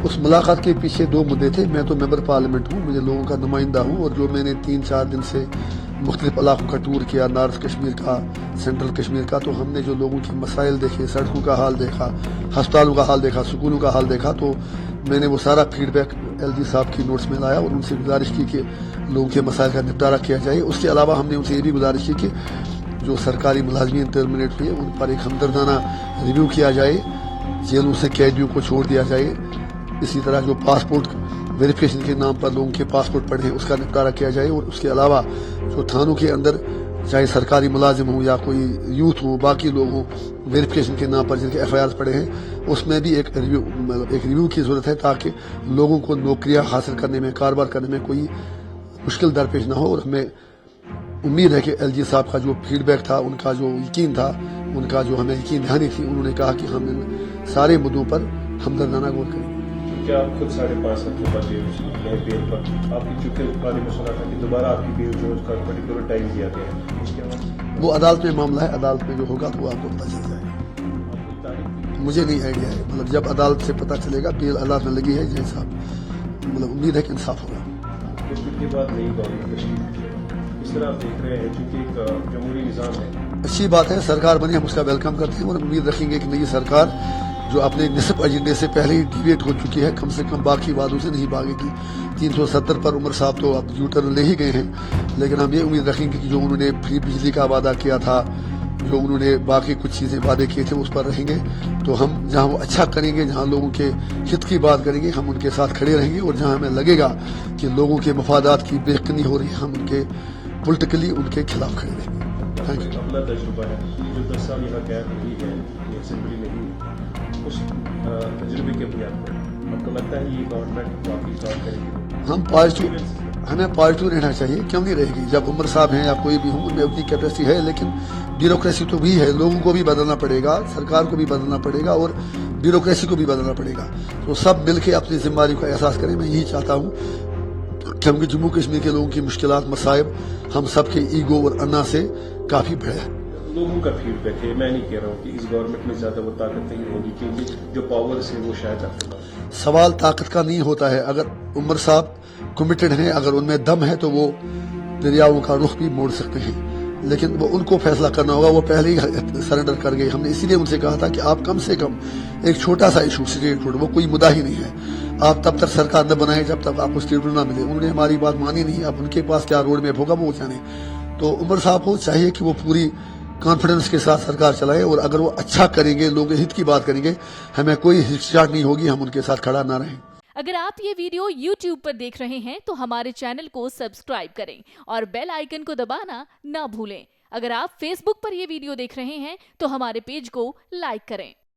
उस मुलाकात के पीछे दो मुद्दे थे। मैं तो मेंबर पार्लियामेंट हूँ, मुझे लोगों का नुमाइंदा हूँ, और जो मैंने 3-4 दिन से मुख्तलिफ इलाकों का टूर किया, नॉर्थ कश्मीर का, सेंट्रल कश्मीर का, तो हमने जो लोगों के मसाइल देखे, सड़कों का हाल देखा, हस्पतालों का हाल देखा, स्कूलों का हाल देखा, तो मैंने वो सारा फीडबैक LG साहब की नोट्स में लाया और उनसे गुजारिश की कि लोगों के मसाइल का निपटारा किया जाए। उसके अलावा हमने उनसे ये भी गुजारिश की कि जो सरकारी मुलाजमीन टर्मिनेट हुए उन पर एक हमदर्दाना रिव्यू किया जाए, जेलों से कैदियों को छोड़ दिया जाए। इसी तरह जो पासपोर्ट वेरिफिकेशन के नाम पर लोगों के पासपोर्ट पड़े हैं उसका निपटारा किया जाए, और उसके अलावा जो थानों के अंदर चाहे सरकारी मुलाजिम हो या कोई यूथ हो, बाकी लोग हों, वेरिफिकेशन के नाम पर जिनके FIR पड़े हैं, उसमें भी एक रिव्यू की ज़रूरत है, ताकि लोगों को नौकरियां हासिल करने में, कारोबार करने में कोई मुश्किल दरपेश ना हो। और हमें उम्मीद है कि LG साहब का जो फीडबैक था, उनका जो यकीन था, उनका जो हमें यकीन दहानी थी, उन्होंने कहा कि हम इन सारे मुद्दों पर हमदर्दाना गौर करेंगे। क्या आप खुद 5.5 साल के बाद बेल पर आपकी चूंकि बारे में सुना था कि दोबारा आपकी बेल जो उसका पर्टिकुलर टाइम दिया गया है, उसके बाद वो अदालत में मामला है, अदालत में जो होगा तो वो आपको पता चल जाएगा। मुझे नहीं आइडिया है, मतलब जब अदालत से पता चलेगा, बेल अदालत में लगी है, जज साहब, मतलब उम्मीद है कि इंसाफ होगा। के बाद नई गवर्नमेंट इस तरह आप देख रहे हैं, चूंकि एक जमहूरी निज़ाम है, अच्छी बात है, सरकार बनी, हम उसका वेलकम करते हैं और उम्मीद रखेंगे कि नई सरकार जो अपने निस्ब एजेंडे से पहले ही डिवेट हो चुकी है, कम से कम बाकी वादों से नहीं भागेगी। 370 पर उमर साहब तो अब U-टर्न ले ही गए हैं, लेकिन हम ये उम्मीद रखेंगे कि जो उन्होंने फ्री बिजली का वादा किया था, जो उन्होंने बाकी कुछ चीज़ें वादे किए थे, उस पर रहेंगे। तो हम जहाँ वो अच्छा करेंगे, जहाँ लोगों के हित की बात करेंगे, हम उनके साथ खड़े रहेंगे, और जहाँ हमें लगेगा कि लोगों के मफादात की बेखनी हो रही है, हम उनके पोलिटिकली उनके खिलाफ खड़े रहेंगे। Thank you. अपना तजुर्बा है, जो 10 साल यहाँ कैद रही है असेंबली में ही, उस तजुर्बे के बुनियाद पर आपको लगता है ये गवर्नमेंट वाकई काम करेगी? हमें पॉजिटिव रहना चाहिए, क्यों नहीं रहेगी। जब उमर साहब हैं या कोई भी हो, उनमें उतनी कैपेसिटी है, लेकिन ब्यूरोक्रेसी तो भी है, लोगों को भी बदलना पड़ेगा, सरकार को भी बदलना पड़ेगा, और ब्यूरोक्रेसी को भी बदलना पड़ेगा। तो सब मिल के अपनी जिम्मेदारी का एहसास करें। मैं यही चाहता हूँ, क्योंकि जम्मू कश्मीर के लोगों की मुश्किलात, मसाइब हम सब के ईगो और अन्ना से काफ़ी बड़े हैं। लोगों का फीडबैक है, मैं नहीं कह रहा हूँ कि इस गवर्नमेंट में ज्यादा वो ताकत नहीं होगी, क्योंकि जो पावर्स है वो शायद आपके पास। सवाल ताकत का नहीं होता है। अगर उमर साहब कमिटेड हैं, अगर उनमें दम है, तो वो दरियाओं का रुख भी मोड़ सकते हैं, लेकिन वो उनको फैसला करना होगा। वो पहले ही सरेंडर कर गए। हमने इसीलिए उनसे कहा था कि आप कम से कम एक छोटा सा इशू, स्टेट फूड, वो कोई मुद्दा ही नहीं है, आप तब तक सरकार न बनाए जब तक आपको स्टेट फूड ना मिले। उन्होंने हमारी बात मानी नहीं। अब उनके पास क्या रोड मैप होगा वो जाने। तो उमर साहब को चाहिए कि वो पूरी कॉन्फिडेंस के साथ सरकार चलाए, और अगर वो अच्छा करेंगे, लोगों के हित की बात करेंगे, हमें कोई हिचकिचाहट नहीं होगी, हम उनके साथ खड़ा ना रहें। अगर आप ये वीडियो YouTube पर देख रहे हैं तो हमारे चैनल को सब्सक्राइब करें और बेल आइकन को दबाना ना भूलें। अगर आप Facebook पर ये वीडियो देख रहे हैं तो हमारे पेज को लाइक करें।